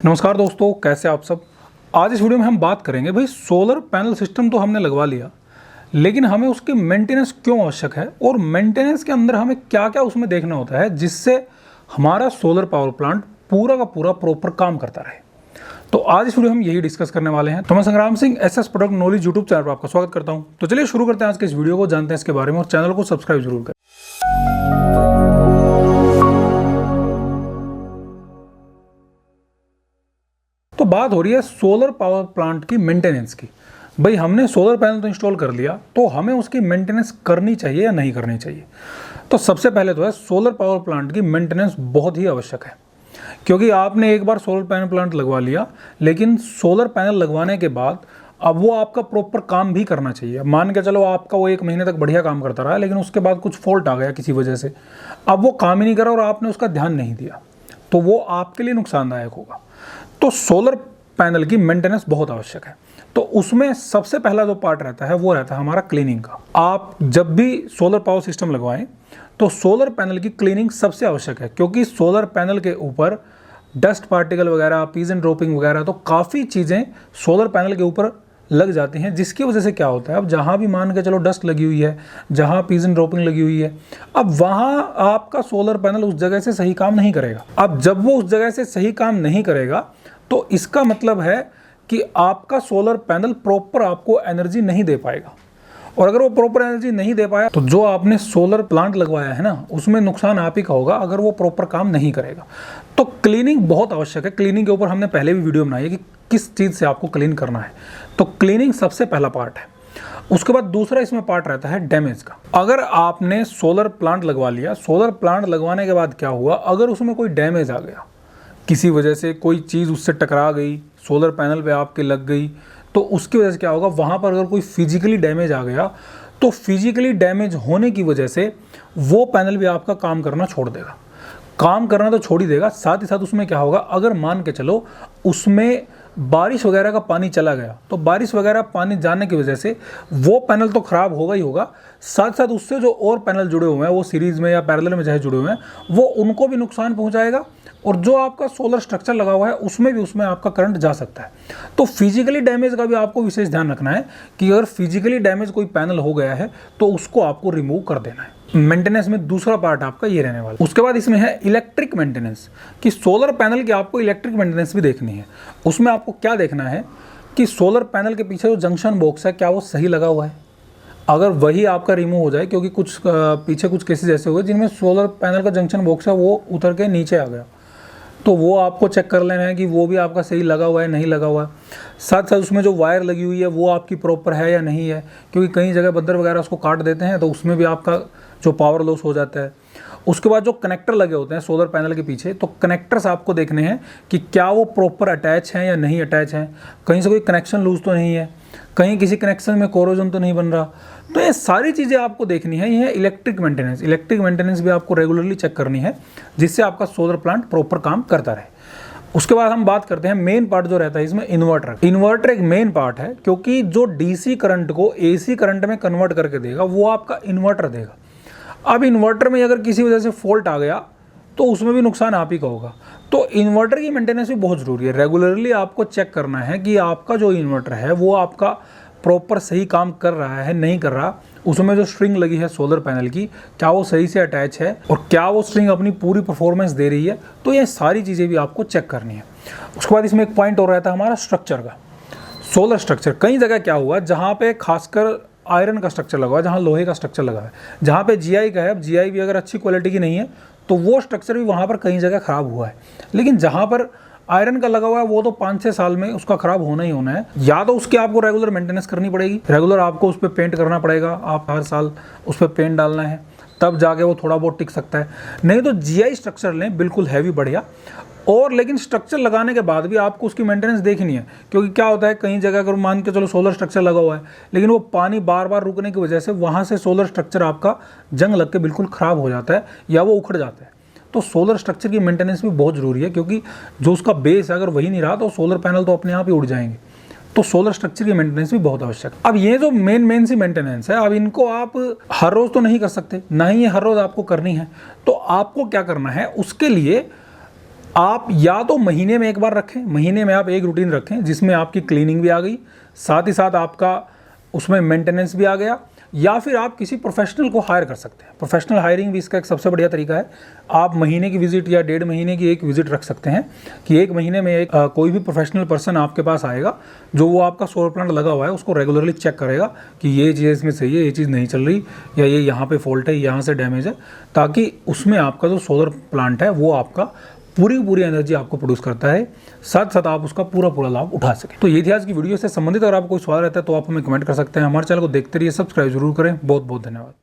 नमस्कार दोस्तों, कैसे आप सब। आज इस वीडियो में हम बात करेंगे भाई सोलर पैनल सिस्टम तो हमने लगवा लिया, लेकिन हमें उसकी मेंटेनेंस क्यों आवश्यक है और मेंटेनेंस के अंदर हमें क्या क्या उसमें देखना होता है जिससे हमारा सोलर पावर प्लांट पूरा का पूरा प्रॉपर काम करता रहे। तो आज इस वीडियो में हम यही डिस्कस करने वाले हैं। तो मैं संग्राम Singh SS product knowledge YouTube channel पर आपका स्वागत करता हूं। तो चलिए शुरू करते हैं आज के इस वीडियो को, जानते हैं इसके बारे में और चैनल को सब्सक्राइब जरूर करें। तो बात हो रही है सोलर पावर प्लांट की मेंटेनेंस की। भाई हमने सोलर पैनल तो इंस्टॉल कर लिया, तो हमें उसकी मेंटेनेंस करनी चाहिए या नहीं करनी चाहिए। तो सबसे पहले तो है सोलर पावर प्लांट की मेंटेनेंस बहुत ही आवश्यक है, क्योंकि आपने एक बार सोलर पैनल प्लांट लगवा लिया, लेकिन सोलर पैनल लगवाने के बाद अब वो आपका प्रॉपर काम भी करना चाहिए। मान के चलो आपका वो 1 महीने तक बढ़िया काम करता रहा, लेकिन उसके बाद कुछ फॉल्ट आ गया किसी वजह से, अब वो काम ही नहीं करा और आपने उसका ध्यान नहीं दिया, तो वो आपके लिए नुकसानदायक होगा। तो सोलर पैनल की मेंटेनेंस बहुत आवश्यक है। तो उसमें सबसे पहला जो पार्ट रहता है वो रहता है हमारा क्लीनिंग का। आप जब भी सोलर पावर सिस्टम लगवाएं तो सोलर पैनल की क्लीनिंग सबसे आवश्यक है, क्योंकि सोलर पैनल के ऊपर डस्ट पार्टिकल वगैरह, पीजन ड्रॉपिंग वगैरह, तो काफ़ी चीज़ें सोलर पैनल के ऊपर लग जाती हैं, जिसकी वजह से क्या होता है, अब जहाँ भी मान के चलो डस्ट लगी हुई है, जहाँ पीजन ड्रॉपिंग लगी हुई है, अब वहाँ आपका सोलर पैनल उस जगह से सही काम नहीं करेगा। अब जब वो उस जगह से सही काम नहीं करेगा तो इसका मतलब है कि आपका सोलर पैनल प्रॉपर आपको एनर्जी नहीं दे पाएगा, और अगर वो प्रॉपर एनर्जी नहीं दे पाया तो जो आपने सोलर प्लांट लगवाया है ना, उसमें नुकसान आप ही का होगा अगर वो प्रॉपर काम नहीं करेगा। तो क्लीनिंग बहुत आवश्यक है। क्लीनिंग के ऊपर हमने पहले भी वीडियो बनाई है कि किस चीज़ से आपको क्लीन करना है। तो क्लीनिंग सबसे पहला पार्ट है। उसके बाद दूसरा इसमें पार्ट रहता है डैमेज का। अगर आपने सोलर प्लांट लगवा लिया, सोलर प्लांट लगवाने के बाद क्या हुआ, अगर उसमें कोई डैमेज आ गया, किसी वजह से कोई चीज़ उससे टकरा गई, सोलर पैनल पे आपके लग गई, तो उसकी वजह से क्या होगा, वहाँ पर अगर कोई फिजिकली डैमेज आ गया तो फिजिकली डैमेज होने की वजह से वो पैनल भी आपका काम करना छोड़ देगा। काम करना तो छोड़ ही देगा, साथ ही साथ उसमें क्या होगा, अगर मान के चलो उसमें बारिश वगैरह का पानी चला गया, तो बारिश वगैरह पानी जाने की वजह से वो पैनल तो ख़राब होगा ही होगा, साथ साथ उससे जो और पैनल जुड़े हुए हैं, वो सीरीज़ में या पैरेलल में चाहे जुड़े हुए हैं, वो उनको भी नुकसान पहुंचाएगा, और जो आपका सोलर स्ट्रक्चर लगा हुआ है उसमें आपका करंट जा सकता है। तो फिजिकली डैमेज का भी आपको विशेष ध्यान रखना है कि अगर फिजिकली डैमेज कोई पैनल हो गया है तो उसको आपको रिमूव कर देना है। मेंटेनेंस में दूसरा पार्ट आपका ये रहने वाला। उसके बाद इसमें है इलेक्ट्रिक मेंटेनेंस, कि सोलर पैनल की आपको इलेक्ट्रिक मेंटेनेंस भी देखनी है। उसमें आपको क्या देखना है कि सोलर पैनल के पीछे जो जंक्शन बॉक्स है, क्या वो सही लगा हुआ है। अगर वही आपका रिमूव हो जाए, क्योंकि कुछ पीछे कुछ केसेस ऐसे हुए जिनमें सोलर पैनल का जंक्शन बॉक्स है वो उतर के नीचे आ गया, तो वो आपको चेक कर लेना है कि वो भी आपका सही लगा हुआ है नहीं लगा हुआ है। साथ साथ उसमें जो वायर लगी हुई है वो आपकी प्रॉपर है या नहीं है, क्योंकि कई जगह बदर वगैरह उसको काट देते हैं, तो उसमें भी आपका जो पावर लॉस हो जाता है। उसके बाद जो कनेक्टर लगे होते हैं सोलर पैनल के पीछे, तो कनेक्टर्स आपको देखने हैं कि क्या वो प्रॉपर अटैच हैं या नहीं अटैच हैं, कहीं से कोई कनेक्शन लूज तो नहीं है, कहीं किसी कनेक्शन में कोरोजन तो नहीं बन रहा। तो ये सारी चीज़ें आपको देखनी है। ये है इलेक्ट्रिक मेंटेनेंस। इलेक्ट्रिक मेंटेनेंस भी आपको रेगुलरली चेक करनी है, जिससे आपका सोलर प्लांट प्रॉपर काम करता रहे। उसके बाद हम बात करते हैं मेन पार्ट जो रहता है इसमें, इन्वर्टर। इन्वर्टर एक मेन पार्ट है, क्योंकि जो डीसी करंट को एसी करंट में कन्वर्ट करके देगा वो आपका इन्वर्टर देगा। अब इन्वर्टर में अगर किसी वजह से फॉल्ट आ गया तो उसमें भी नुकसान आप ही का होगा। तो इन्वर्टर की मेंटेनेंस भी बहुत ज़रूरी है। रेगुलरली आपको चेक करना है कि आपका जो इन्वर्टर है वो आपका प्रॉपर सही काम कर रहा है नहीं कर रहा, उसमें जो स्ट्रिंग लगी है सोलर पैनल की, क्या वो सही से अटैच है और क्या वो स्ट्रिंग अपनी पूरी परफॉर्मेंस दे रही है। तो ये सारी चीज़ें भी आपको चेक करनी है। उसके बाद इसमें एक पॉइंट और रहता है हमारा स्ट्रक्चर का। सोलर स्ट्रक्चर कई जगह क्या हुआ, जहाँ पे खासकर आयरन का स्ट्रक्चर लगा हुआ है, जहाँ लोहे का स्ट्रक्चर लगा है, जहाँ पे जीआई का है, अब जीआई भी अगर अच्छी क्वालिटी की नहीं है तो वो स्ट्रक्चर भी वहाँ पर कई जगह ख़राब हुआ है। लेकिन जहाँ पर आयरन का लगा हुआ है वो तो 5-6 साल में उसका ख़राब होना ही होना है। या तो उसकी आपको रेगुलर मेंटेनेंस करनी पड़ेगी, रेगुलर आपको उस पर पेंट करना पड़ेगा, आप हर साल उस पर पेंट डालना है, तब जाके वो थोड़ा बहुत टिक सकता है। नहीं तो जीआई स्ट्रक्चर लें, बिल्कुल हैवी बढ़िया। और लेकिन स्ट्रक्चर लगाने के बाद भी आपको उसकी मेंटेनेंस देखनी है, क्योंकि क्या होता है कई जगह अगर मान के चलो सोलर स्ट्रक्चर लगा हुआ है, लेकिन वो पानी बार बार रुकने की वजह से वहाँ से सोलर स्ट्रक्चर आपका जंग लग के बिल्कुल ख़राब हो जाता है या वो उखड़ जाता है। तो सोलर स्ट्रक्चर की मेंटेनेंस भी बहुत ज़रूरी है, क्योंकि जो उसका बेस है अगर वही नहीं रहा तो सोलर पैनल तो अपने आप ही उड़ जाएंगे। तो सोलर स्ट्रक्चर की मेंटेनेंस भी बहुत आवश्यक है। अब ये जो मेन सी मेंटेनेंस है, अब इनको आप हर रोज़ तो नहीं कर सकते, ना ही ये हर रोज़ आपको करनी है। तो आपको क्या करना है, उसके लिए आप या तो महीने में एक बार रखें, महीने में आप एक रूटीन रखें जिसमें आपकी क्लीनिंग भी आ गई, साथ ही साथ आपका उसमें मेंटेनेंस भी आ गया, या फिर आप किसी प्रोफेशनल को हायर कर सकते हैं। प्रोफेशनल हायरिंग भी इसका एक सबसे बढ़िया तरीका है। आप महीने की विजिट या 1.5 महीने की एक विजिट रख सकते हैं कि एक महीने में एक कोई भी प्रोफेशनल पर्सन आपके पास आएगा जो वो आपका सोलर प्लांट लगा हुआ है उसको रेगुलरली चेक करेगा कि ये चीज़ इसमें सही है, ये चीज़ नहीं चल रही, या ये यहाँ पे फॉल्ट है, यहाँ से डैमेज है, ताकि उसमें आपका जो सोलर प्लांट है वो आपका पूरी एनर्जी आपको प्रोड्यूस करता है, साथ साथ आप उसका पूरा लाभ उठा सकें। तो ये थी आज की वीडियो से संबंधित। अगर आपको कोई सवाल रहता है तो आप हमें कमेंट कर सकते हैं। हमारे चैनल को देखते रहिए, सब्सक्राइब जरूर करें। बहुत बहुत धन्यवाद।